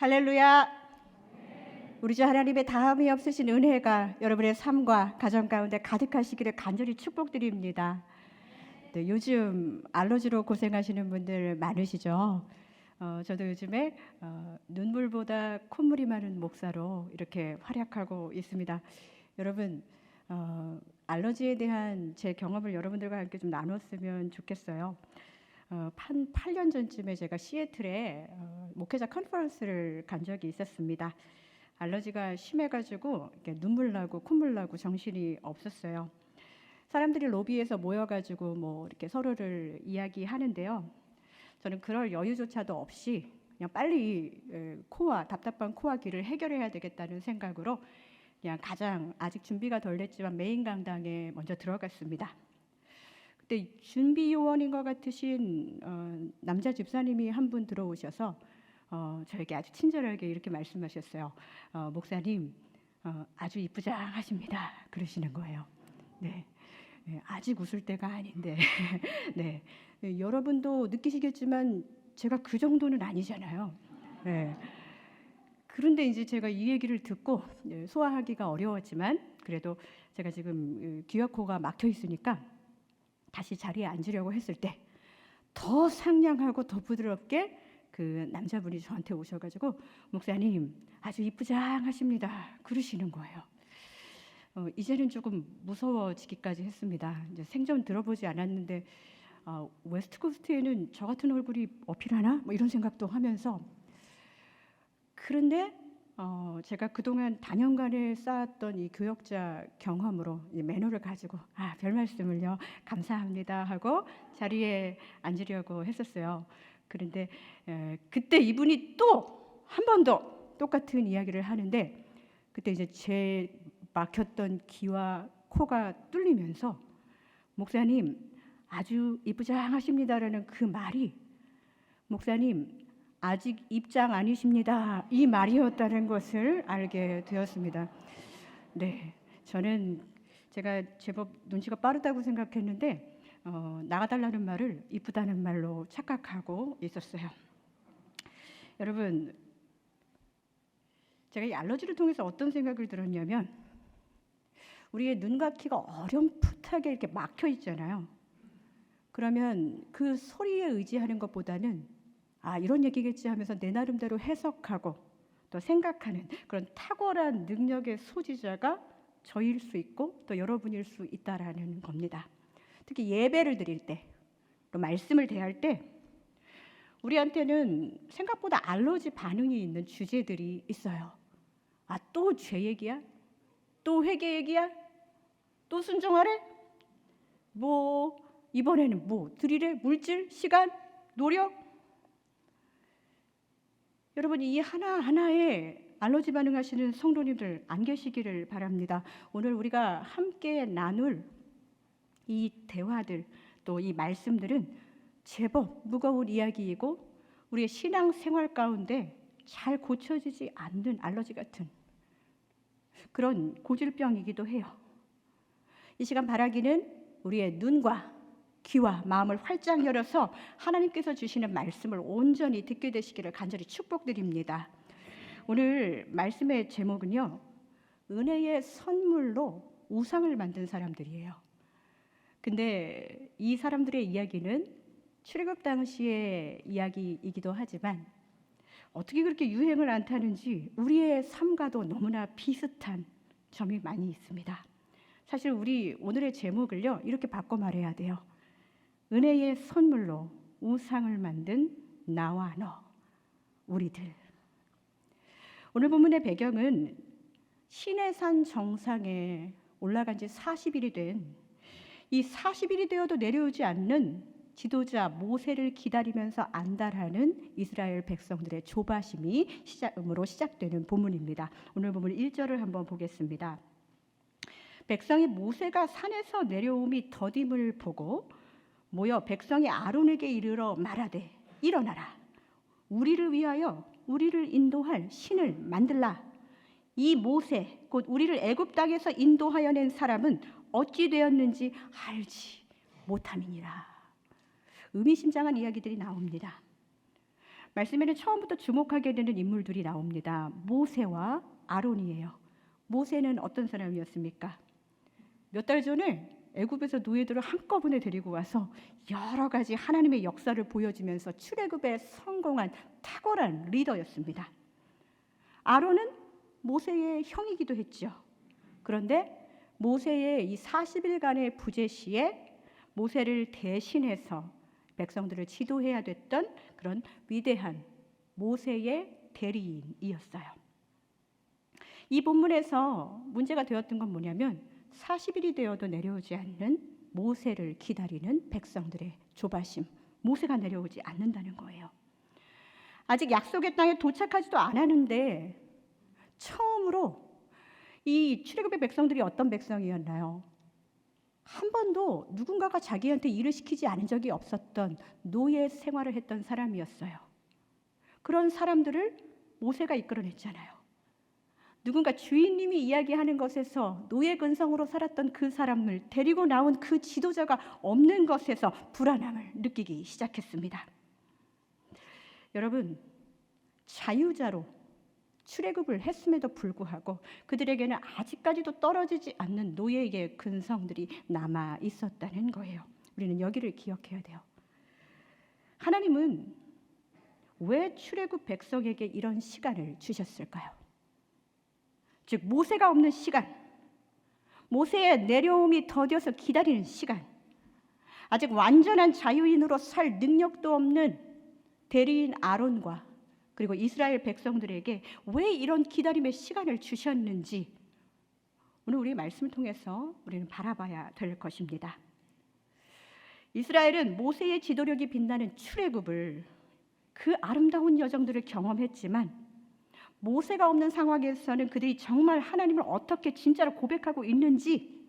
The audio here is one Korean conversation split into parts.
할렐루야. 우리 주 하나님의 다함이 없으신 은혜가 여러분의 삶과 가정 가운데 가득하시기를 간절히 축복드립니다. 네, 요즘 알러지로 고생하시는 분들 많으시죠? 저도 요즘에 눈물보다 콧물이 많은 목사로 이렇게 활약하고 있습니다. 여러분, 알러지에 대한 제 경험을 여러분들과 함께 좀 나눴으면 좋겠어요. 한 8년 전쯤에 제가 시애틀에 목회자 컨퍼런스를 간 적이 있었습니다. 알러지가 심해가지고 이렇게 눈물 나고 콧물 나고 정신이 없었어요. 사람들이 로비에서 모여가지고 뭐 이렇게 서로를 이야기하는데요. 저는 그럴 여유조차도 없이 그냥 빨리 답답한 코와 귀를 해결해야 되겠다는 생각으로 그냥 가장 아직 준비가 덜 됐지만 메인 강당에 먼저 들어갔습니다. 그때 준비 요원인 것 같으신 남자 집사님이 한 분 들어오셔서 저에게 아주 친절하게 이렇게 말씀하셨어요. 목사님, 아주 이쁘장하십니다. 그러시는 거예요. 네, 아직 웃을 때가 아닌데, 네, 여러분도 느끼시겠지만 제가 그 정도는 아니잖아요. 네. 그런데 이제 제가 이 얘기를 듣고 소화하기가 어려웠지만 그래도 제가 지금 귀와 코가 막혀 있으니까 다시 자리에 앉으려고 했을 때 더 상냥하고 더 부드럽게 그 남자분이 저한테 오셔가지고 목사님 아주 이쁘장하십니다 그러시는 거예요. 이제는 조금 무서워지기까지 했습니다. 이제 생전 들어보지 않았는데 웨스트코스트에는 저 같은 얼굴이 어필하나? 뭐 이런 생각도 하면서 그런데 제가 그동안 다년간에 쌓았던 이 교역자 경험으로 이 매너를 가지고 별 말씀을요 감사합니다 하고 자리에 앉으려고 했었어요. 그런데 그때 이분이 또 한 번 더 똑같은 이야기를 하는데 그때 이제 제 막혔던 귀와 코가 뚫리면서 목사님 아주 이쁘장하십니다라는 그 말이 목사님 아직 입장 아니십니다 이 말이었다는 것을 알게 되었습니다. 네, 저는 제가 제법 눈치가 빠르다고 생각했는데 나가달라는 말을 이쁘다는 말로 착각하고 있었어요. 여러분, 제가 이 알러지를 통해서 어떤 생각을 들었냐면 우리의 눈과 귀가 어렴풋하게 이렇게 막혀 있잖아요. 그러면 그 소리에 의지하는 것보다는 이런 얘기겠지 하면서 내 나름대로 해석하고 또 생각하는 그런 탁월한 능력의 소지자가 저일 수 있고 또 여러분일 수 있다라는 겁니다. 특히 예배를 드릴 때, 또 말씀을 대할 때 우리한테는 생각보다 알러지 반응이 있는 주제들이 있어요. 또 죄 얘기야? 또 회개 얘기야? 또 순종하래? 뭐 이번에는 뭐 드리래? 물질, 시간, 노력? 여러분 이 하나하나에 알러지 반응하시는 성도님들 안 계시기를 바랍니다. 오늘 우리가 함께 나눌 이 대화들 또 이 말씀들은 제법 무거운 이야기이고 우리의 신앙생활 가운데 잘 고쳐지지 않는 알러지 같은 그런 고질병이기도 해요. 이 시간 바라기는 우리의 눈과 귀와 마음을 활짝 열어서 하나님께서 주시는 말씀을 온전히 듣게 되시기를 간절히 축복드립니다. 오늘 말씀의 제목은요, 은혜의 선물로 우상을 만든 사람들이에요. 근데 이 사람들의 이야기는 출애굽 당시의 이야기이기도 하지만 어떻게 그렇게 유행을 안 타는지 우리의 삶과도 너무나 비슷한 점이 많이 있습니다. 사실 우리 오늘의 제목을요 이렇게 바꿔 말해야 돼요. 은혜의 선물로 우상을 만든 나와 너, 우리들. 오늘 본문의 배경은 시내산 정상에 올라간 지 40일이 된 이 40일이 되어도 내려오지 않는 지도자 모세를 기다리면서 안달하는 이스라엘 백성들의 조바심이 시작되는 본문입니다. 오늘 본문 1절을 한번 보겠습니다. 백성이 모세가 산에서 내려옴이 더딤을 보고 모여 백성이 아론에게 이르러 말하되 일어나라 우리를 위하여 우리를 인도할 신을 만들라. 이 모세 곧 우리를 애굽 땅에서 인도하여 낸 사람은 어찌 되었는지 알지 못함이니라. 의미심장한 이야기들이 나옵니다. 말씀에는 처음부터 주목하게 되는 인물들이 나옵니다. 모세와 아론이에요. 모세는 어떤 사람이었습니까? 몇 달 전에 애굽에서 노예들을 한꺼번에 데리고 와서 여러 가지 하나님의 역사를 보여주면서 출애굽에 성공한 탁월한 리더였습니다. 아론은 모세의 형이기도 했죠. 그런데 모세의 이 40일간의 부재 시에 모세를 대신해서 백성들을 지도해야 됐던 그런 위대한 모세의 대리인이었어요. 이 본문에서 문제가 되었던 건 뭐냐면 40일이 되어도 내려오지 않는 모세를 기다리는 백성들의 조바심, 모세가 내려오지 않는다는 거예요. 아직 약속의 땅에 도착하지도 않았는데 처음으로 이 출애굽의 백성들이 어떤 백성이었나요? 한 번도 누군가가 자기한테 일을 시키지 않은 적이 없었던 노예 생활을 했던 사람이었어요. 그런 사람들을 모세가 이끌어냈잖아요. 누군가 주인님이 이야기하는 것에서 노예 근성으로 살았던 그 사람을 데리고 나온 그 지도자가 없는 것에서 불안함을 느끼기 시작했습니다. 여러분, 자유자로 출애굽을 했음에도 불구하고 그들에게는 아직까지도 떨어지지 않는 노예의 근성들이 남아 있었다는 거예요. 우리는 여기를 기억해야 돼요. 하나님은 왜 출애굽 백성에게 이런 시간을 주셨을까요? 즉 모세가 없는 시간, 모세의 내려옴이 더뎌서 기다리는 시간, 아직 완전한 자유인으로 살 능력도 없는 대리인 아론과 그리고 이스라엘 백성들에게 왜 이런 기다림의 시간을 주셨는지 오늘 우리 말씀을 통해서 우리는 바라봐야 될 것입니다. 이스라엘은 모세의 지도력이 빛나는 출애굽을 그 아름다운 여정들을 경험했지만 모세가 없는 상황에서는 그들이 정말 하나님을 어떻게 진짜로 고백하고 있는지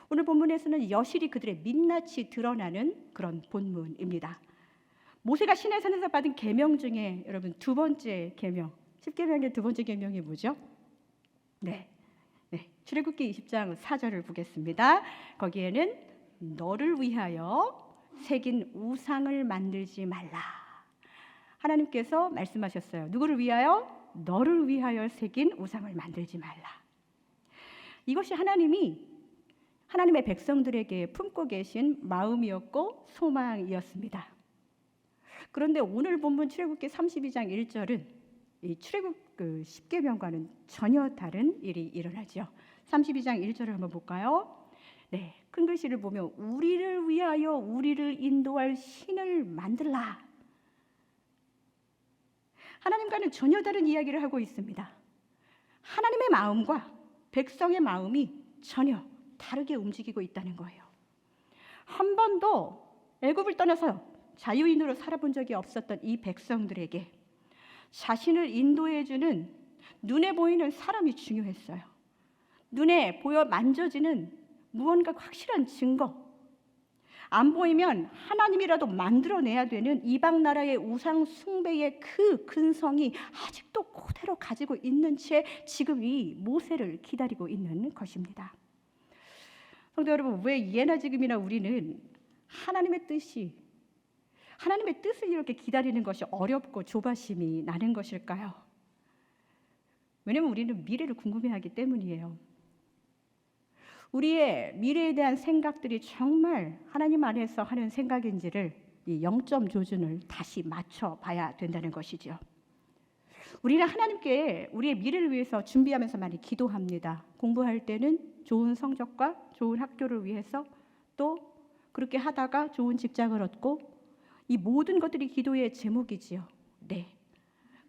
오늘 본문에서는 여실히 그들의 민낯이 드러나는 그런 본문입니다. 모세가 시내산에서 받은 계명 중에 여러분 두 번째 계명, 10계명의 두 번째 계명이 뭐죠? 출애굽기 20장 4절을 보겠습니다. 거기에는 너를 위하여 새긴 우상을 만들지 말라. 하나님께서 말씀하셨어요. 누구를 위하여? 너를 위하여 새긴 우상을 만들지 말라. 이것이 하나님의 백성들에게 품고 계신 마음이었고 소망이었습니다. 그런데 오늘 본문 출애굽기 32장 1절은 이 출애굽 10계명과는 전혀 다른 일이 일어나죠. 32장 1절을 한번 볼까요? 큰 글씨를 보면 우리를 위하여 우리를 인도할 신을 만들라. 하나님과는 전혀 다른 이야기를 하고 있습니다. 하나님의 마음과 백성의 마음이 전혀 다르게 움직이고 있다는 거예요. 한 번도 애굽을 떠나서 자유인으로 살아본 적이 없었던 이 백성들에게 자신을 인도해주는 눈에 보이는 사람이 중요했어요. 눈에 보여 만져지는 무언가 확실한 증거, 안 보이면 하나님이라도 만들어내야 되는 이방 나라의 우상 숭배의 그 근성이 아직도 그대로 가지고 있는 채 지금 이 모세를 기다리고 있는 것입니다. 성도 여러분, 왜 예나 지금이나 우리는 하나님의 뜻을 이렇게 기다리는 것이 어렵고 조바심이 나는 것일까요? 왜냐하면 우리는 미래를 궁금해하기 때문이에요. 우리의 미래에 대한 생각들이 정말 하나님 안에서 하는 생각인지를 이 0점 조준을 다시 맞춰봐야 된다는 것이죠. 우리는 하나님께 우리의 미래를 위해서 준비하면서 많이 기도합니다. 공부할 때는 좋은 성적과 좋은 학교를 위해서, 또 그렇게 하다가 좋은 직장을 얻고, 이 모든 것들이 기도의 제목이지요.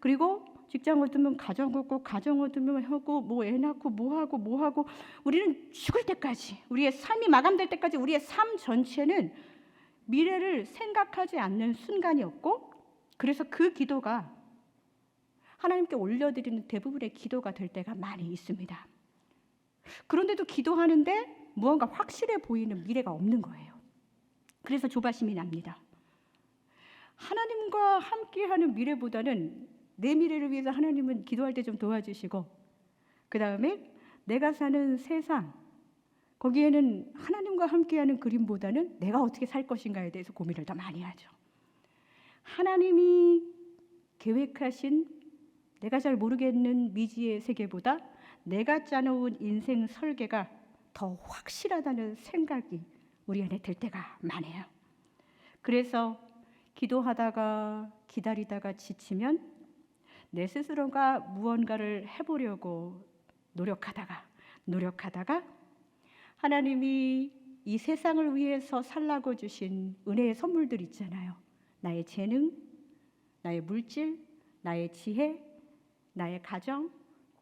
그리고 직장 얻으면 가정 얻고, 가정 얻으면 하고, 애 낳고, 뭐 하고 우리는 죽을 때까지, 우리의 삶이 마감될 때까지 우리의 삶 전체는 미래를 생각하지 않는 순간이 없고, 그래서 그 기도가 하나님께 올려드리는 대부분의 기도가 될 때가 많이 있습니다. 그런데도 기도하는데 무언가 확실해 보이는 미래가 없는 거예요. 그래서 조바심이 납니다. 하나님과 함께하는 미래보다는 내 미래를 위해서 하나님은 기도할 때 좀 도와주시고, 그 다음에 내가 사는 세상, 거기에는 하나님과 함께하는 그림보다는 내가 어떻게 살 것인가에 대해서 고민을 더 많이 하죠. 하나님이 계획하신 내가 잘 모르겠는 미지의 세계보다 내가 짜놓은 인생 설계가 더 확실하다는 생각이 우리 안에 들 때가 많아요. 그래서 기도하다가 기다리다가 지치면 내 스스로가 무언가를 해보려고 노력하다가 하나님이 이 세상을 위해서 살라고 주신 은혜의 선물들 있잖아요. 나의 재능, 나의 물질, 나의 지혜, 나의 가정,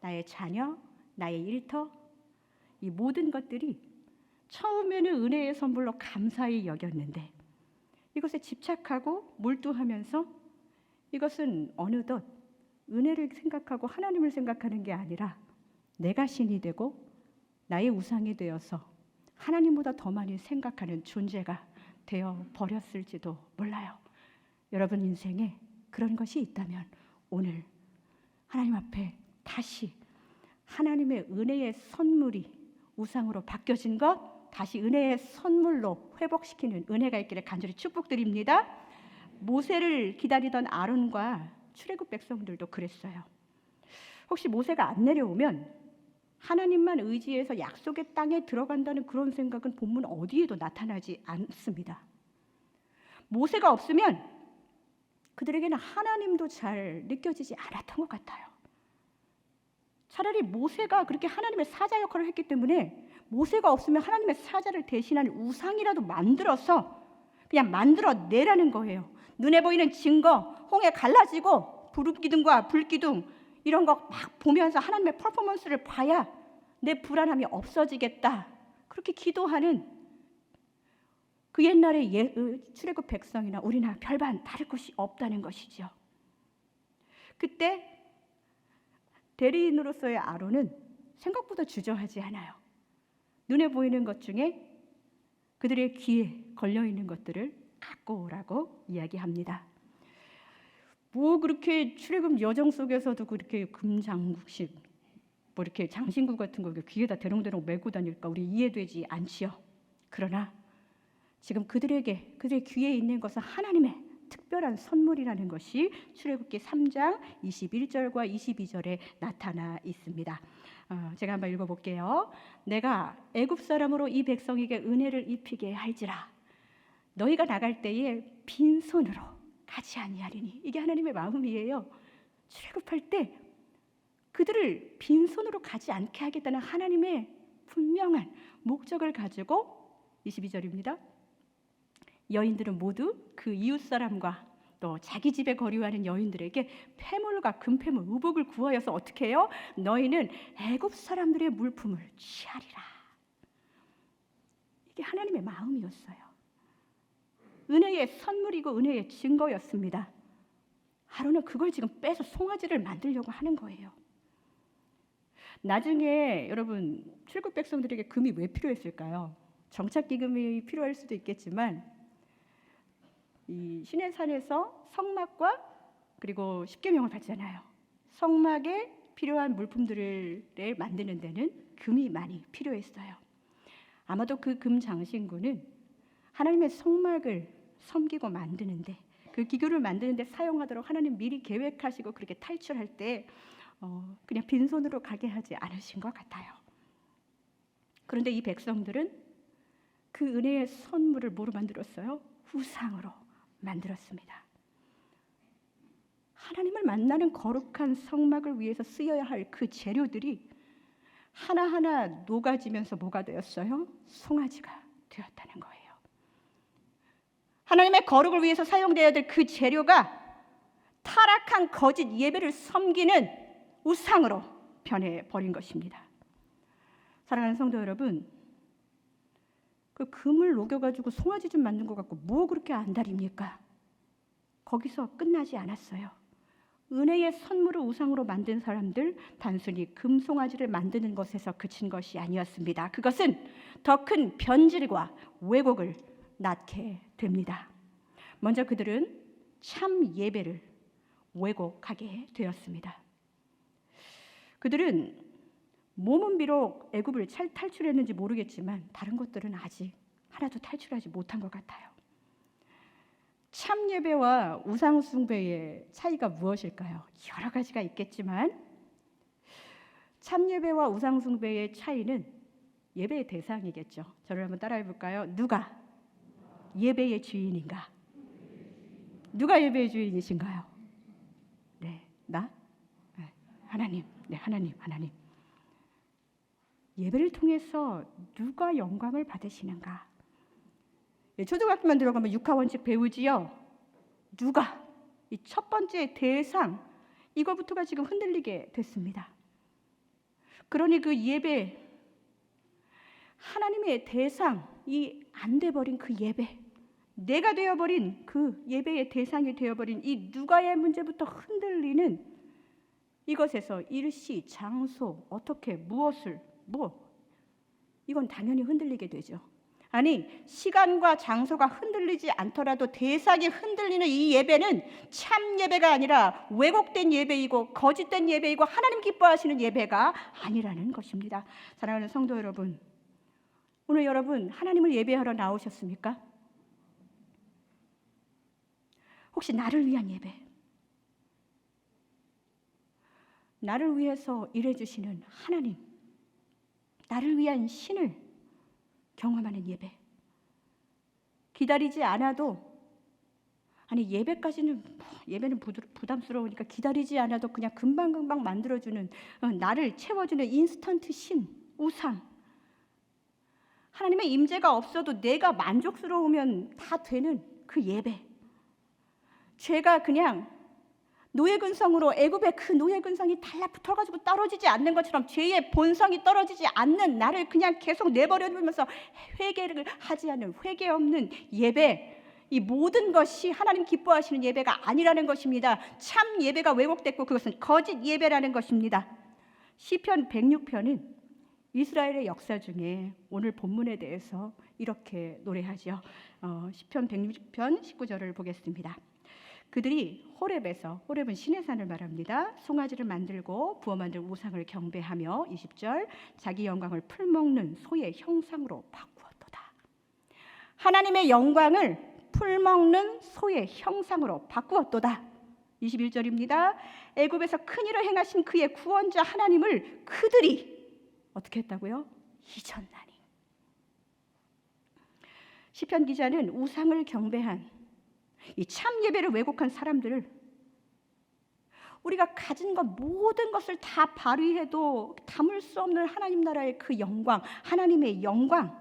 나의 자녀, 나의 일터, 이 모든 것들이 처음에는 은혜의 선물로 감사히 여겼는데 이것에 집착하고 몰두하면서 이것은 어느덧 은혜를 생각하고 하나님을 생각하는 게 아니라 내가 신이 되고 나의 우상이 되어서 하나님보다 더 많이 생각하는 존재가 되어 버렸을지도 몰라요. 여러분 인생에 그런 것이 있다면 오늘 하나님 앞에 다시 하나님의 은혜의 선물이 우상으로 바뀌어진 것 다시 은혜의 선물로 회복시키는 은혜가 있기를 간절히 축복드립니다. 모세를 기다리던 아론과 출애굽 백성들도 그랬어요. 혹시 모세가 안 내려오면 하나님만 의지해서 약속의 땅에 들어간다는 그런 생각은 본문 어디에도 나타나지 않습니다. 모세가 없으면 그들에게는 하나님도 잘 느껴지지 않았던 것 같아요. 차라리 모세가 그렇게 하나님의 사자 역할을 했기 때문에 모세가 없으면 하나님의 사자를 대신하는 우상이라도 만들어서 그냥 만들어내라는 거예요. 눈에 보이는 증거, 홍해 갈라지고 부름기둥과 불기둥 이런 거 막 보면서 하나님의 퍼포먼스를 봐야 내 불안함이 없어지겠다. 그렇게 기도하는 그 옛날의 출애굽 백성이나 우리나 별반 다를 것이 없다는 것이죠. 그때 대리인으로서의 아론은 생각보다 주저하지 않아요. 눈에 보이는 것 중에 그들의 귀에 걸려있는 것들을 갖고 오라고 이야기합니다. 뭐 그렇게 출애굽 여정 속에서도 그렇게 금장국식 뭐 이렇게 장신구 같은 거 귀에다 대롱대롱 메고 다닐까 우리 이해되지 않지요. 그러나 지금 그들의 귀에 있는 것은 하나님의 특별한 선물이라는 것이 출애굽기 3장 21절과 22절에 나타나 있습니다. 제가 한번 읽어볼게요. 내가 애굽 사람으로 이 백성에게 은혜를 입히게 할지라 너희가 나갈 때에 빈손으로 가지 아니하리니 이게 하나님의 마음이에요. 출애굽할 때 그들을 빈손으로 가지 않게 하겠다는 하나님의 분명한 목적을 가지고 22절입니다. 여인들은 모두 그 이웃 사람과 또 자기 집에 거류하는 여인들에게 폐물과 금폐물, 의복을 구하여서 어떻게 해요? 너희는 애굽 사람들의 물품을 취하리라. 이게 하나님의 마음이었어요. 은혜의 선물이고 은혜의 증거였습니다. 아론은 그걸 지금 빼서 송아지를 만들려고 하는 거예요. 나중에 여러분 출애굽 백성들에게 금이 왜 필요했을까요? 정착기금이 필요할 수도 있겠지만 이 시내산에서 성막과 그리고 십계명을 받잖아요. 성막에 필요한 물품들을 만드는 데는 금이 많이 필요했어요. 아마도 그 금 장신구는 하나님의 성막을 섬기고 만드는데 그 기구를 만드는데 사용하도록 하나님 미리 계획하시고 그렇게 탈출할 때 그냥 빈손으로 가게 하지 않으신 것 같아요. 그런데 이 백성들은 그 은혜의 선물을 뭐로 만들었어요? 우상으로 만들었습니다. 하나님을 만나는 거룩한 성막을 위해서 쓰여야 할 그 재료들이 하나하나 녹아지면서 뭐가 되었어요? 송아지가 되었다는 거예요. 하나님의 거룩을 위해서 사용되어야 될 그 재료가 타락한 거짓 예배를 섬기는 우상으로 변해버린 것입니다. 사랑하는 성도 여러분, 그 금을 녹여가지고 송아지 좀 만든 것 같고 뭐 그렇게 안달입니까? 거기서 끝나지 않았어요. 은혜의 선물을 우상으로 만든 사람들 단순히 금송아지를 만드는 것에서 그친 것이 아니었습니다. 그것은 더 큰 변질과 왜곡을 낳게 됩니다. 먼저 그들은 참 예배를 왜곡하게 되었습니다. 그들은 몸은 비록 애굽을 탈출했는지 모르겠지만 다른 것들은 아직 하나도 탈출하지 못한 것 같아요. 참 예배와 우상 숭배의 차이가 무엇일까요? 여러 가지가 있겠지만 참 예배와 우상 숭배의 차이는 예배의 대상이겠죠. 저를 한번 따라해 볼까요? 누가 예배의 주인인가? 누가 예배의 주인이신가요? 네, 나? 네, 하나님. 네, 하나님. 예배를 통해서 누가 영광을 받으시는가? 초등학교만 들어가면 육하원칙 배우지요. 누가? 이 첫 번째 대상, 이거부터가 지금 흔들리게 됐습니다. 그러니 그 예배, 하나님의 대상이 안 돼버린 그 예배, 내가 되어버린 그 예배의 대상이 되어버린 이 누가의 문제부터 흔들리는 이것에서 일시, 장소, 어떻게, 무엇을, 이건 당연히 흔들리게 되죠. 아니, 시간과 장소가 흔들리지 않더라도 대상이 흔들리는 이 예배는 참 예배가 아니라 왜곡된 예배이고 거짓된 예배이고 하나님 기뻐하시는 예배가 아니라는 것입니다. 사랑하는 성도 여러분, 오늘 여러분 하나님을 예배하러 나오셨습니까? 혹시 나를 위한 예배, 나를 위해서 일해주시는 하나님, 나를 위한 신을 경험하는 예배, 기다리지 않아도, 아니 예배까지는 예배는 부담스러우니까 기다리지 않아도 그냥 금방금방 만들어주는, 나를 채워주는 인스턴트 신, 우상, 하나님의 임재가 없어도 내가 만족스러우면 다 되는 그 예배, 죄가 그냥 노예 근성으로 애굽의 그 노예 근성이 달라붙어가지고 떨어지지 않는 것처럼 죄의 본성이 떨어지지 않는 나를 그냥 계속 내버려두면서 회개를 하지 않는, 회개 없는 예배, 이 모든 것이 하나님 기뻐하시는 예배가 아니라는 것입니다. 참 예배가 왜곡됐고 그것은 거짓 예배라는 것입니다. 시편 106편은 이스라엘의 역사 중에 오늘 본문에 대해서 이렇게 노래하죠. 시편 106편 19절을 보겠습니다. 그들이 호렙은 시내산을 말합니다. 송아지를 만들고 부어 만든 우상을 경배하며 20절 자기 영광을 풀먹는 소의 형상으로 바꾸었도다. 하나님의 영광을 풀먹는 소의 형상으로 바꾸었도다. 21절입니다. 애굽에서 큰 일을 행하신 그의 구원자 하나님을 그들이 어떻게 했다고요? 잊었나니. 시편 기자는 우상을 경배한 이 참 예배를 왜곡한 사람들을, 우리가 가진 것 모든 것을 다 발휘해도 담을 수 없는 하나님 나라의 그 영광, 하나님의 영광,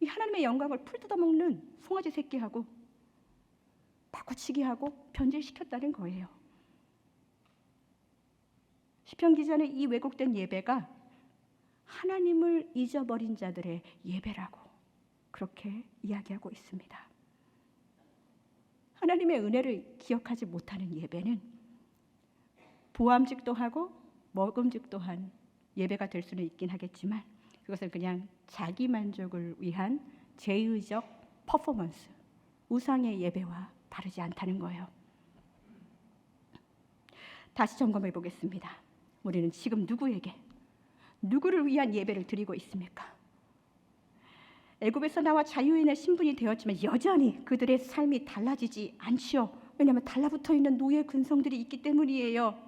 이 하나님의 영광을 풀 뜯어먹는 송아지 새끼하고 바꿔치기하고 변질시켰다는 거예요. 시편 기자는 이 왜곡된 예배가 하나님을 잊어버린 자들의 예배라고 그렇게 이야기하고 있습니다. 하나님의 은혜를 기억하지 못하는 예배는 보암직도 하고 먹음직도 한 예배가 될 수는 있긴 하겠지만 그것은 그냥 자기 만족을 위한 제의적 퍼포먼스, 우상의 예배와 다르지 않다는 거예요. 다시 점검해 보겠습니다. 우리는 지금 누구를 위한 예배를 드리고 있습니까? 애굽에서 나와 자유인의 신분이 되었지만 여전히 그들의 삶이 달라지지 않지요. 왜냐하면 달라붙어 있는 노예 근성들이 있기 때문이에요.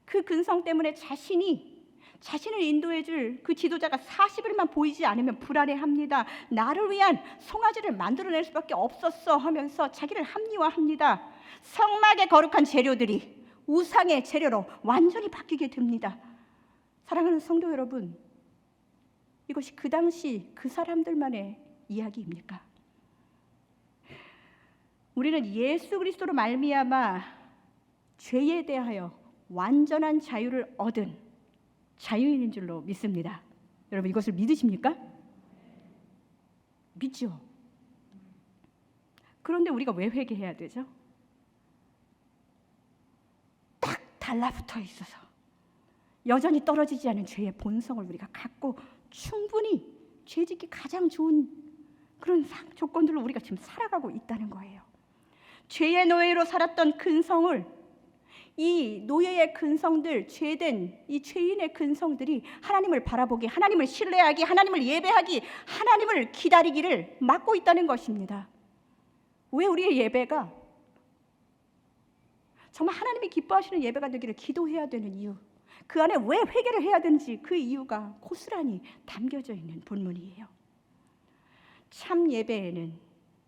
그 근성 때문에 자신을 인도해줄 그 지도자가 40일만 보이지 않으면 불안해합니다. 나를 위한 송아지를 만들어낼 수밖에 없었어 하면서 자기를 합리화합니다. 성막의 거룩한 재료들이 우상의 재료로 완전히 바뀌게 됩니다. 사랑하는 성도 여러분, 이것이 그 당시 그 사람들만의 이야기입니까? 우리는 예수 그리스도로 말미암아 죄에 대하여 완전한 자유를 얻은 자유인인 줄로 믿습니다. 여러분 이것을 믿으십니까? 믿죠. 그런데 우리가 왜 회개해야 되죠? 딱 달라붙어 있어서 여전히 떨어지지 않은 죄의 본성을 우리가 갖고 충분히 죄짓기 가장 좋은 그런 조건들로 우리가 지금 살아가고 있다는 거예요. 죄의 노예로 살았던 근성을, 이 노예의 근성들, 죄된 이 죄인의 근성들이 하나님을 바라보기, 하나님을 신뢰하기, 하나님을 예배하기, 하나님을 기다리기를 막고 있다는 것입니다. 왜 우리의 예배가 정말 하나님이 기뻐하시는 예배가 되기를 기도해야 되는 이유, 그 안에 왜 회개를 해야 되는지 그 이유가 고스란히 담겨져 있는 본문이에요. 참 예배에는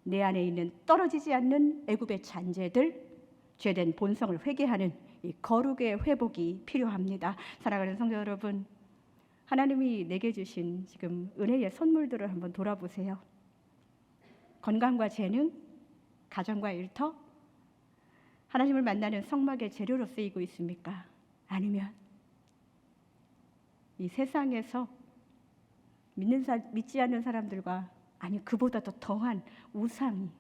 내 안에 있는 떨어지지 않는 애굽의 잔재들, 죄된 본성을 회개하는 이 거룩의 회복이 필요합니다. 사랑하는 성도 여러분, 하나님이 내게 주신 지금 은혜의 선물들을 한번 돌아보세요. 건강과 재능, 가정과 일터, 하나님을 만나는 성막의 재료로 쓰이고 있습니까? 아니면 이 세상에서 믿지 않는 사람들과, 아니 그보다 더 더한 우상이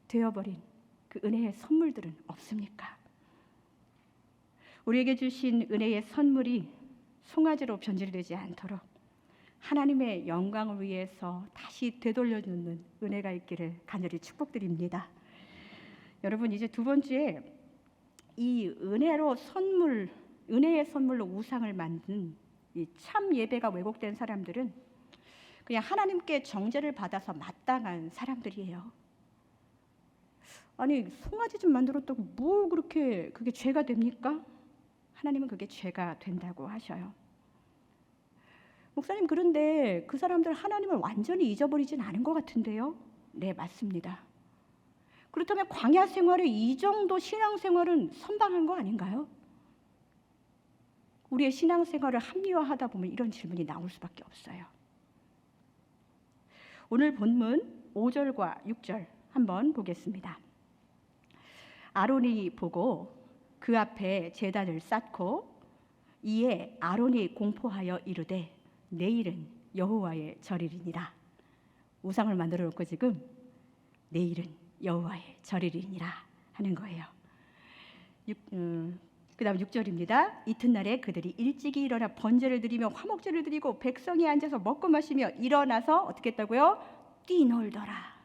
되어버린 그 은혜의 선물들은 없습니까? 우리에게 주신 은혜의 선물이 송아지로 변질되지 않도록 하나님의 영광을 위해서 다시 되돌려주는 은혜가 있기를 간절히 축복드립니다. 여러분, 이제 두 번째, 이 은혜의 선물로 우상을 만든 이 참 예배가 왜곡된 사람들은 그냥 하나님께 정죄를 받아서 마땅한 사람들이에요. 아니, 송아지 좀 만들었다고 뭐 그렇게 그게 죄가 됩니까? 하나님은 그게 죄가 된다고 하셔요. 목사님, 그런데 그 사람들 하나님을 완전히 잊어버리진 않은 것 같은데요? 네, 맞습니다. 그렇다면 광야 생활에 이 정도 신앙생활은 선방한 거 아닌가요? 우리의 신앙생활을 합리화하다 보면 이런 질문이 나올 수밖에 없어요. 오늘 본문 5절과 6절 한번 보겠습니다. 아론이 보고 그 앞에 제단을 쌓고 이에 아론이 공포하여 이르되 내일은 여호와의 절일이니라. 우상을 만들어 놓고 지금 내일은 여호와의 절일이니라 하는 거예요. 그 다음 6절입니다. 이튿날에 그들이 일찍이 일어나 번제를 드리며 화목제를 드리고 백성이 앉아서 먹고 마시며 일어나서 어떻게 했다고요? 뛰놀더라.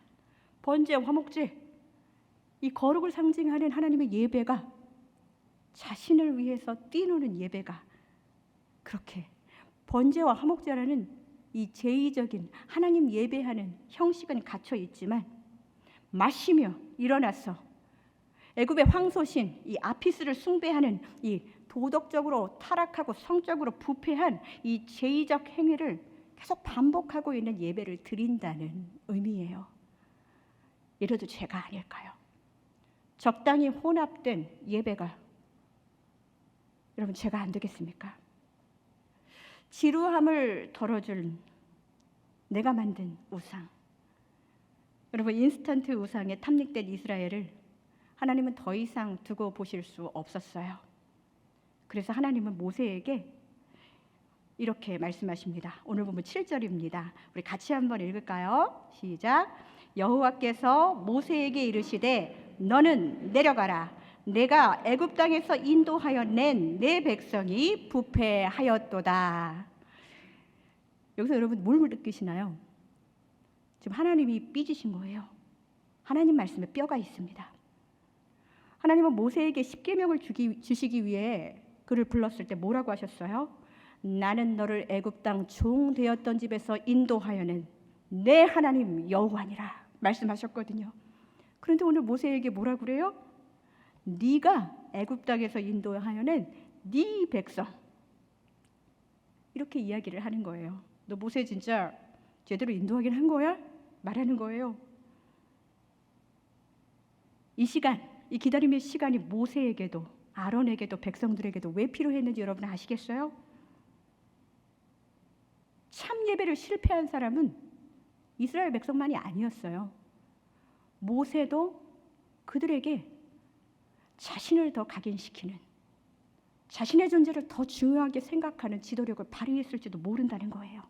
번제, 화목제, 이 거룩을 상징하는 하나님의 예배가, 자신을 위해서 뛰노는 예배가, 그렇게 번제와 화목제라는 이 제의적인 하나님 예배하는 형식은 갇혀 있지만 마시며 일어나서 애굽의 황소신 이 아피스를 숭배하는 이 도덕적으로 타락하고 성적으로 부패한 이 제의적 행위를 계속 반복하고 있는 예배를 드린다는 의미예요. 이래도 죄가 아닐까요? 적당히 혼합된 예배가 여러분 죄가 안 되겠습니까? 지루함을 덜어줄 내가 만든 우상. 여러분, 인스턴트 우상에 탐닉된 이스라엘을 하나님은 더 이상 두고 보실 수 없었어요. 그래서 하나님은 모세에게 이렇게 말씀하십니다. 오늘 보면 7절입니다. 우리 같이 한번 읽을까요? 시작. 여호와께서 모세에게 이르시되 너는 내려가라. 내가 애굽 땅에서 인도하여 낸 내 백성이 부패하였도다. 여기서 여러분 뭘 느끼시나요? 지금 하나님이 삐지신 거예요. 하나님 말씀에 뼈가 있습니다. 하나님은 모세에게 십계명을 주시기 위해 그를 불렀을 때 뭐라고 하셨어요? 나는 너를 애굽 땅 종 되었던 집에서 인도하여는 내 하나님 여호와니라 말씀하셨거든요. 그런데 오늘 모세에게 뭐라고 그래요? 네가 애굽 땅에서 인도하여는 네 백성, 이렇게 이야기를 하는 거예요. 너 모세 진짜 제대로 인도하긴 한 거야? 말하는 거예요. 이 시간, 이 기다림의 시간이 모세에게도 아론에게도 백성들에게도 왜 필요했는지 여러분 아시겠어요? 참 예배를 실패한 사람은 이스라엘 백성만이 아니었어요. 모세도 그들에게 자신을 더 각인시키는, 자신의 존재를 더 중요하게 생각하는 지도력을 발휘했을지도 모른다는 거예요.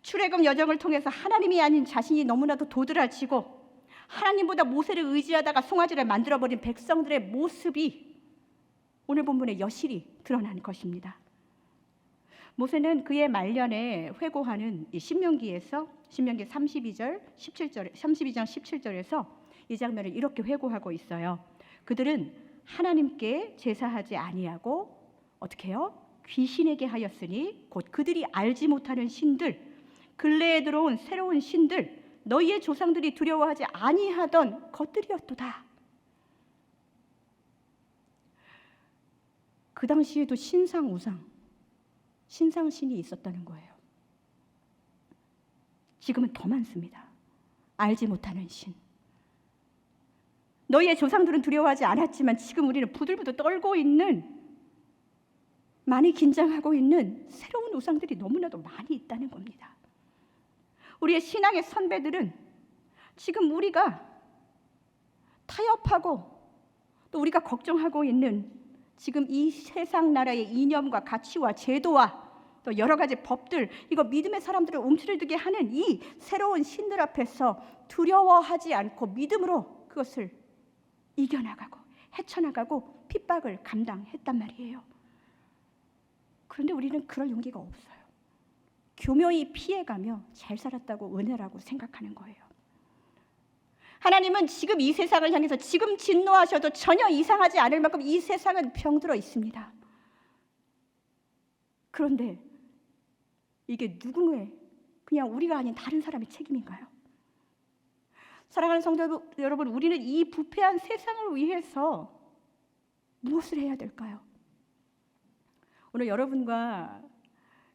출애굽 여정을 통해서 하나님이 아닌 자신이 너무나도 도드라지고 하나님보다 모세를 의지하다가 송아지를 만들어버린 백성들의 모습이 오늘 본문에 여실히 드러난 것입니다. 모세는 그의 말년에 회고하는 이 신명기에서 신명기 32장 17절에서 이 장면을 이렇게 회고하고 있어요. 그들은 하나님께 제사하지 아니하고 어떻게 해요? 귀신에게 하였으니 곧 그들이 알지 못하는 신들, 근래에 들어온 새로운 신들, 너희의 조상들이 두려워하지 아니하던 것들이었도다. 그 당시에도 신상 우상, 신상신이 있었다는 거예요. 지금은 더 많습니다. 알지 못하는 신. 너희의 조상들은 두려워하지 않았지만 지금 우리는 부들부들 떨고 있는, 많이 긴장하고 있는 새로운 우상들이 너무나도 많이 있다는 겁니다. 우리의 신앙의 선배들은 지금 우리가 타협하고 또 우리가 걱정하고 있는 지금 이 세상 나라의 이념과 가치와 제도와 또 여러 가지 법들, 이거 믿음의 사람들을 움츠러들게 하는 이 새로운 신들 앞에서 두려워하지 않고 믿음으로 그것을 이겨나가고 헤쳐나가고 핍박을 감당했단 말이에요. 그런데 우리는 그럴 용기가 없어요. 교묘히 피해가며 잘 살았다고 은혜라고 생각하는 거예요. 하나님은 지금 이 세상을 향해서 지금 진노하셔도 전혀 이상하지 않을 만큼 이 세상은 병들어 있습니다. 그런데 이게 누구의, 그냥 우리가 아닌 다른 사람의 책임인가요? 사랑하는 성도 여러분, 우리는 이 부패한 세상을 위해서 무엇을 해야 될까요? 오늘 여러분과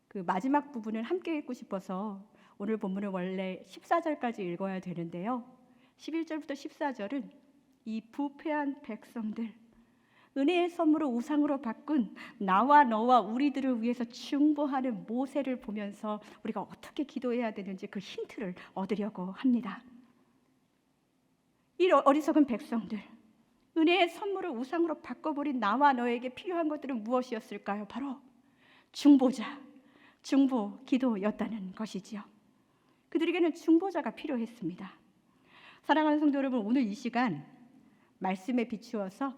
그 마지막 부분을 함께 읽고 싶어서 오늘 본문은 원래 14절까지 읽어야 되는데요. 11절부터 14절은 이 부패한 백성들, 은혜의 선물을 우상으로 바꾼 나와 너와 우리들을 위해서 중보하는 모세를 보면서 우리가 어떻게 기도해야 되는지 그 힌트를 얻으려고 합니다. 이 어리석은 백성들, 은혜의 선물을 우상으로 바꿔버린 나와 너에게 필요한 것들은 무엇이었을까요? 바로 중보자, 중보 기도였다는 것이지요. 그들에게는 중보자가 필요했습니다. 사랑하는 성도 여러분, 오늘 이 시간 말씀에 비추어서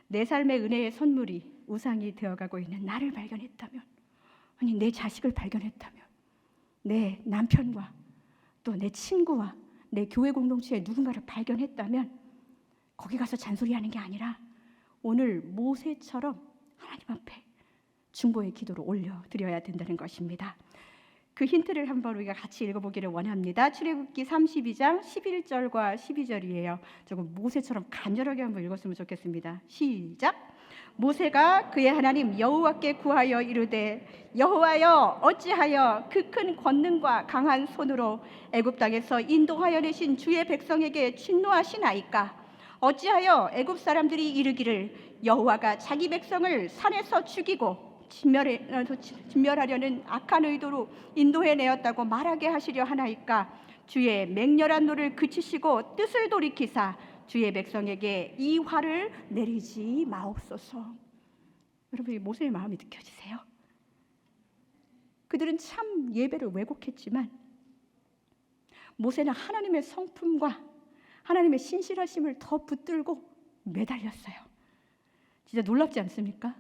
내 삶의 은혜의 선물이 우상이 되어가고 있는 나를 발견했다면, 아니 내 자식을 발견했다면, 내 남편과 또 내 친구와 내 교회 공동체에 누군가를 발견했다면 거기 가서 잔소리하는 게 아니라 오늘 모세처럼 하나님 앞에 중보의 기도를 올려드려야 된다는 것입니다. 그 힌트를 한번 우리가 같이 읽어보기를 원합니다. 출애굽기 32장 11절과 12절이에요. 조금 모세처럼 간절하게 한번 읽었으면 좋겠습니다. 시작! 모세가 그의 하나님 여호와께 구하여 이르되 여호와여 어찌하여 그 큰 권능과 강한 손으로 애굽 땅에서 인도하여 내신 주의 백성에게 진노하시나이까? 어찌하여 애굽 사람들이 이르기를 여호와가 자기 백성을 산에서 죽이고 진멸하려는 악한 의도로 인도해내었다고 말하게 하시려 하나이까? 주의 맹렬한 노를 그치시고 뜻을 돌이키사 주의 백성에게 이 화를 내리지 마옵소서. 여러분, 이 모세의 마음이 느껴지세요? 그들은 참 예배를 왜곡했지만 모세는 하나님의 성품과 하나님의 신실하심을 더 붙들고 매달렸어요. 진짜 놀랍지 않습니까?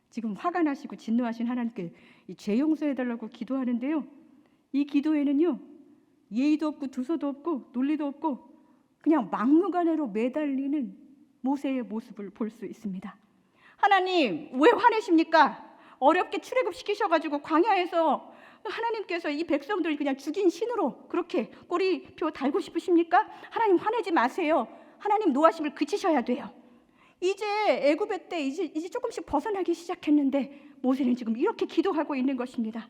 지금 화가 나시고 진노하신 하나님께 이 죄 용서해달라고 기도하는데요, 이 기도에는요 예의도 없고 두서도 없고 논리도 없고 그냥 막무가내로 매달리는 모세의 모습을 볼 수 있습니다. 하나님 왜 화내십니까? 어렵게 출애굽시키셔가지고 광야에서 하나님께서 이 백성들 그냥 죽인 신으로 그렇게 꼬리표 달고 싶으십니까? 하나님 화내지 마세요. 하나님 노하심을 그치셔야 돼요. 이제 애굽의 때 이제 조금씩 벗어나기 시작했는데 모세는 지금 이렇게 기도하고 있는 것입니다.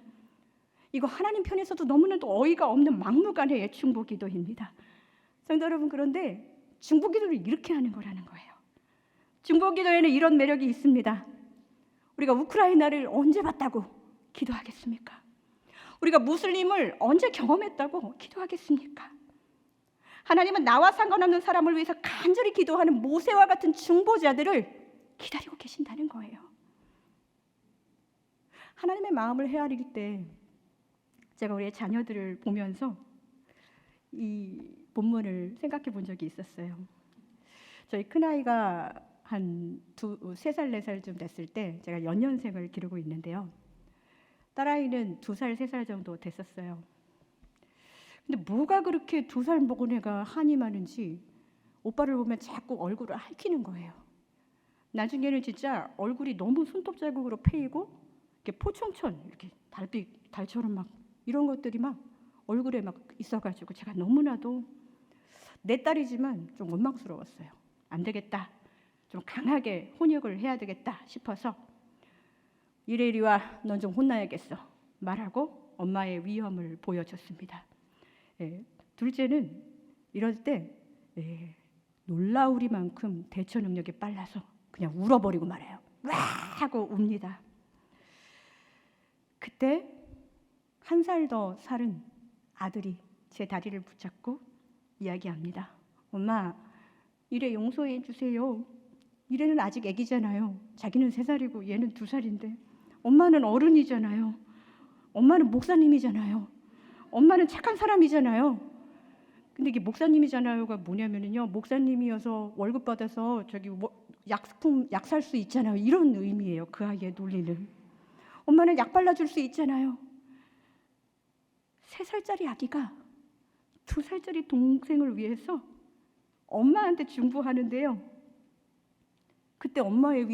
이거 하나님 편에서도 너무나도 어이가 없는 막무가내의 중보기도입니다. 성도 여러분, 그런데 중보기도를 이렇게 하는 거라는 거예요. 중보기도에는 이런 매력이 있습니다. 우리가 우크라이나를 언제 봤다고 기도하겠습니까? 우리가 무슬림을 언제 경험했다고 기도하겠습니까? 하나님은 나와 상관없는 사람을 위해서 간절히 기도하는 모세와 같은 중보자들을 기다리고 계신다는 거예요. 하나님의 마음을 헤아릴 때 제가 우리의 자녀들을 보면서 이 본문을 생각해 본 적이 있었어요. 저희 큰아이가 한 3살, 4살쯤 됐을 때 제가 연년생을 기르고 있는데요. 딸아이는 2살, 3살 정도 됐었어요. 근데 뭐가 그렇게 2살 먹은 애가 한이 많은지 오빠를 보면 자꾸 얼굴을 핥히는 거예요. 나중에는 진짜 얼굴이 너무 손톱 자국으로 패이고 이렇게 포청천, 이렇게 달처럼 막 이런 것들이 막 얼굴에 막 있어가지고 제가 너무나도 내 딸이지만 좀 원망스러웠어요. 안 되겠다. 좀 강하게 혼역을 해야 되겠다 싶어서 이리 와, 넌 좀 혼나야겠어 말하고 엄마의 위험을 보여줬습니다. 둘째는 이럴 때 놀라우리만큼 대처 능력이 빨라서 그냥 울어버리고 말아요. 와 하고 웁니다. 그때 1살 더 살은 아들이 제 다리를 붙잡고 이야기합니다. 엄마, 이래 용서해 주세요. 이래는 아직 애기잖아요. 자기는 3살이고 얘는 2살인데 엄마는 어른이잖아요. 엄마는 목사님이잖아요. 엄마는 착한 사람이잖아요. 근데 이게 목사님이잖아요가 뭐냐면요, 목사님이어서 월급 받아서 저기 약품 약 살 수 있잖아요. 이런 의미예요. 그 아이의 논리는. 엄마는 약 발라줄 수 있잖아요. 3살짜리 아기가 2살짜리 동생을 위해서 엄마한테 중보하는데요. 그때 엄마의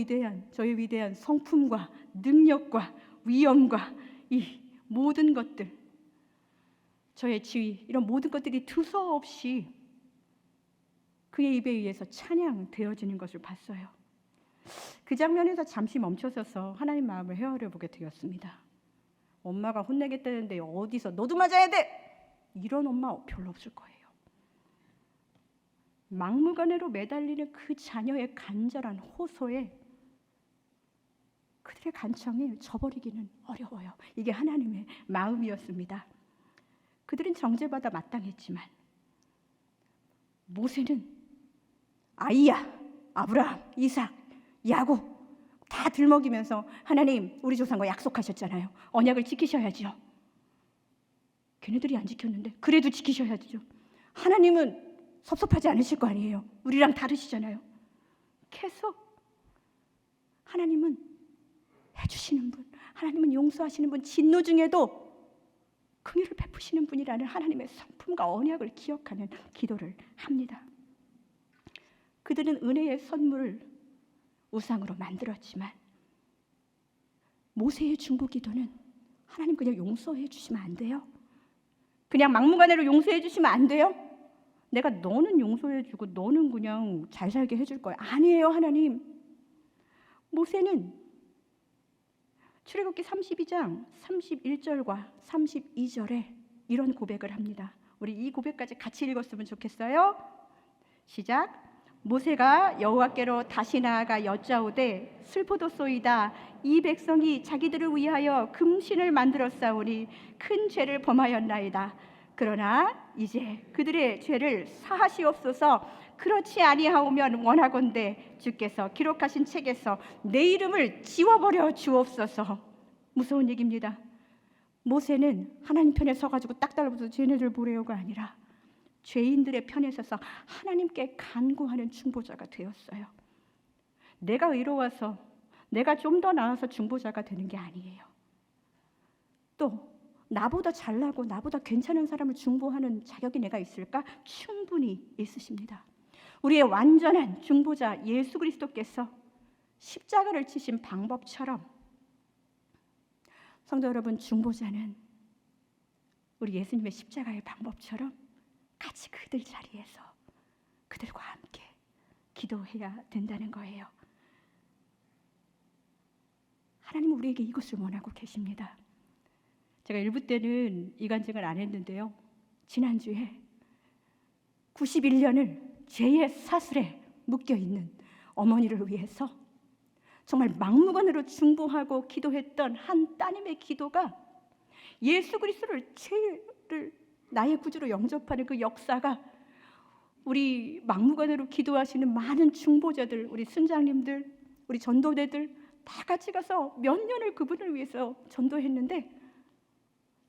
저의 위대한 성품과 능력과 위엄과 이 모든 것들, 저의 지위, 이런 모든 것들이 두서없이 그의 입에 의해서 찬양되어지는 것을 봤어요. 그 장면에서 잠시 멈춰서서 하나님 마음을 헤아려 보게 되었습니다. 엄마가 혼내겠다는데 어디서 너도 맞아야 돼! 이런 엄마 별로 없을 거예요. 막무가내로 매달리는 그 자녀의 간절한 호소에 그들의 간청에 져버리기는 어려워요. 이게 하나님의 마음이었습니다. 그들은 정죄받아 마땅했지만 모세는 아이야, 아브라함, 이삭, 야곱 다 들먹이면서 하나님, 우리 조상과 약속하셨잖아요. 언약을 지키셔야죠. 걔네들이 안 지켰는데 그래도 지키셔야죠. 하나님은 섭섭하지 않으실 거 아니에요. 우리랑 다르시잖아요. 계속 하나님은 해주시는 분, 하나님은 용서하시는 분, 진노 중에도 긍휼을 베푸시는 분이라는 하나님의 성품과 언약을 기억하는 기도를 합니다. 그들은 은혜의 선물을 우상으로 만들었지만 모세의 중보 기도는 하나님 그냥 용서해 주시면 안 돼요? 그냥 막무가내로 용서해 주시면 안 돼요? 내가 너는 용서해 주고 너는 그냥 잘 살게 해줄 거야. 아니에요, 하나님. 모세는 출애굽기 32장 31절과 32절에 이런 고백을 합니다. 우리 이 고백까지 같이 읽었으면 좋겠어요. 시작. 모세가 여호와께로 다시 나아가 여짜오되 슬프도소이다. 이 백성이 자기들을 위하여 금신을 만들었사오니 큰 죄를 범하였나이다. 그러나 이제 그들의 죄를 사하시옵소서. 그렇지 아니하오면 원하건대 주께서 기록하신 책에서 내 이름을 지워버려 주옵소서. 무서운 얘기입니다. 모세는 하나님 편에 서가지고 딱 달라붙어서 쟤네들 보래요가 아니라 죄인들의 편에 서서 하나님께 간구하는 중보자가 되었어요. 내가 의로워서 내가 좀 더 나아서 중보자가 되는 게 아니에요. 또 나보다 잘나고 나보다 괜찮은 사람을 중보하는 자격이 내가 있을까? 충분히 있으십니다. 우리의 완전한 중보자 예수 그리스도께서 십자가를 지신 방법처럼 성도 여러분, 중보자는 우리 예수님의 십자가의 방법처럼 같이 그들 자리에서 그들과 함께 기도해야 된다는 거예요. 하나님은 우리에게 이것을 원하고 계십니다. 제가 일부 때는 이간증을 안 했는데요. 지난주에 91년을 죄의 사슬에 묶여있는 어머니를 위해서 정말 막무가내로 중보하고 기도했던 한 따님의 기도가 예수 그리스도를 죄를 나의 구주로 영접하는 그 역사가 우리 막무가내로 기도하시는 많은 중보자들, 우리 순장님들, 우리 전도대들 다 같이 가서 몇 년을 그분을 위해서 전도했는데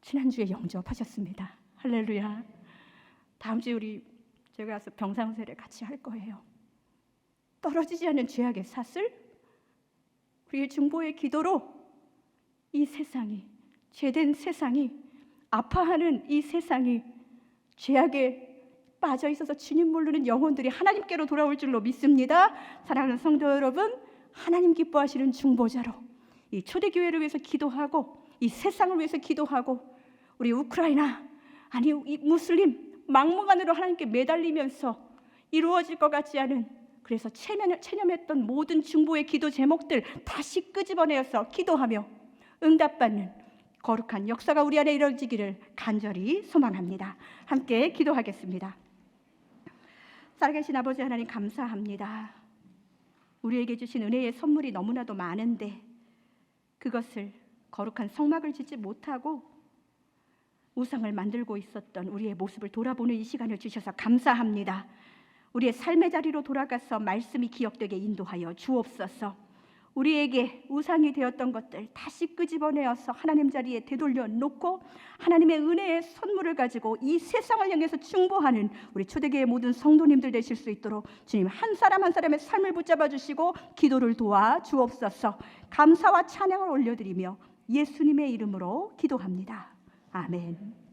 지난주에 영접하셨습니다. 할렐루야. 다음 주에 제가 가서 병상세례 같이 할 거예요. 떨어지지 않는 죄악의 사슬, 우리의 중보의 기도로 이 세상이, 죄된 세상이, 아파하는 이 세상이 죄악에 빠져 있어서 주님 모르는 영혼들이 하나님께로 돌아올 줄로 믿습니다. 사랑하는 성도 여러분, 하나님 기뻐하시는 중보자로 이 초대교회를 위해서 기도하고 이 세상을 위해서 기도하고 우리 우크라이나 아니 이 무슬림 막무가내로 하나님께 매달리면서 이루어질 것 같지 않은, 그래서 체념했던 모든 중보의 기도 제목들 다시 끄집어내어서 기도하며 응답받는 거룩한 역사가 우리 안에 이루어지기를 간절히 소망합니다. 함께 기도하겠습니다. 살아계신 아버지 하나님, 감사합니다. 우리에게 주신 은혜의 선물이 너무나도 많은데 그것을 거룩한 성막을 짓지 못하고 우상을 만들고 있었던 우리의 모습을 돌아보는 이 시간을 주셔서 감사합니다. 우리의 삶의 자리로 돌아가서 말씀이 기억되게 인도하여 주옵소서. 우리에게 우상이 되었던 것들 다시 끄집어내어서 하나님 자리에 되돌려 놓고 하나님의 은혜의 선물을 가지고 이 세상을 향해서 충보하는 우리 초대교회 모든 성도님들 되실 수 있도록 주님 한 사람 한 사람의 삶을 붙잡아 주시고 기도를 도와 주옵소서. 감사와 찬양을 올려드리며 예수님의 이름으로 기도합니다. 아멘.